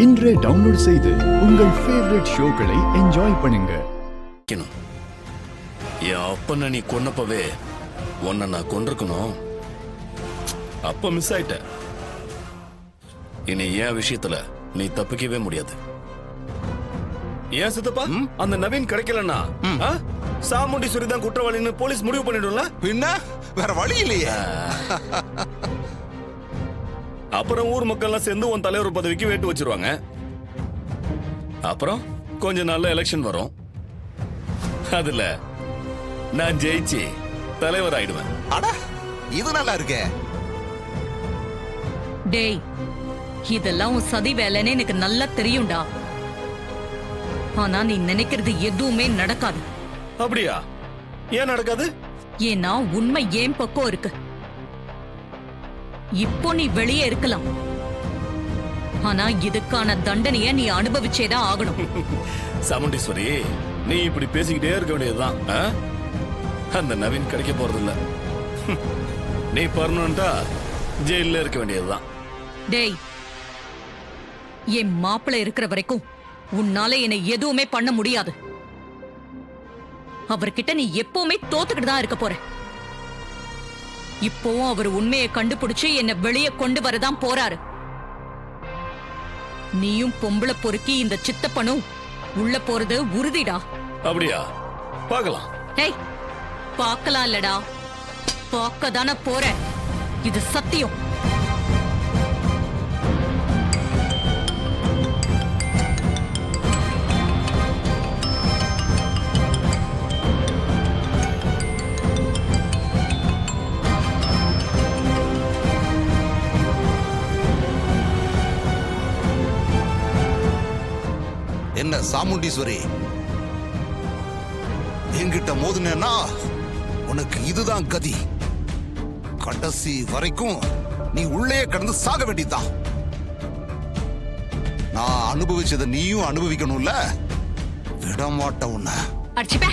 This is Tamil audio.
இன்றே டவுன்லோட் செய்து உங்கள் ஃபேவரட் ஷோக்களை என்ஜாய் பண்ணுங்க. என் அப்பனை நீ கொன்னப்பவே உன்னை நான் கொண்டிருக்கணும். அப்ப மிஸ் ஆயிட்ட. இனி என் விஷயத்துல நீ தப்பிக்கவே முடியாது. ஏன் சித்தப்பா அந்த நவீன் கிடைக்கலன்னா சாமுண்டீஸ்வரி தான் குற்றவாளின்னு போலீஸ் முடிவு பண்ணிடும்ல? பின்ன வேற வழி இல்லையே. அப்புறம் ஊர் மக்கள்லாம் சேர்ந்து உன் தலைவர் பதவிக்கு வேட்டு வச்சிருவாங்க. அப்புறம் கொஞ்ச நாள்ல எலெக்ஷன் வரும். அதுல நான் ஜெயிச்சு தலைவர் ஆயிடுவேன். அட இது நல்லா இருக்கே. டேய், இதெல்லாம் உன் சதி வேலைன்னு எனக்கு நல்லா தெரியும்டா. ஆனா நீ நினைக்கிறது எதுவுமே நடக்காது. அப்படியா? ஏன் நடக்காது? ஏன்னா உண்மை ஏன் பக்கம் இருக்கு. இப்போ நீ வெளியே இருக்கலாம், ஆனா இதுக்கான தண்டனைய நீ அனுபவிச்சேதான் ஆகணும். சாமுண்டீஸ்வரி, நீ இப்படி பேசிக்கிட்டே இருக்க வேண்டியதுதான். அந்த நவீன் கிடைக்க போறதில்ல. நீ பர்மனண்டா ஜெயில இருக்க வேண்டியதுதான். டேய், என் மாப்பிள்ளை இருக்கிற வரைக்கும் உன்னால என்னை எதுவுமே பண்ண முடியாது. அவர்கிட்ட நீ எப்பவுமே தோத்துக்கிட்டு தான் இருக்க போற. இப்போவும் அவர் உண்மையை கண்டுபிடிச்சு என்னை வெளியே கொண்டு வரதான் போறாரு. நீயும் பொம்பளை பொறுக்கி இந்த சித்தப்பனும் உள்ள போறது உறுதிடா. அப்படியா? பார்க்கலாம். ஏய், பார்க்கலாம் இல்லடா, பார்க்க தானே போற. இது சத்தியம். என்ன சாமுண்டீஸ்வரி, என்கிட்ட மோதுனா உனக்கு இதுதான் கதி. கடைசி வரைக்கும் நீ உள்ளே கடந்து சாக வேண்டியதுதான். நான் அனுபவிச்சதை நீயும் அனுபவிக்கணும்ல. விடமாட்ட உன்ன. அடிச்சுப்ப.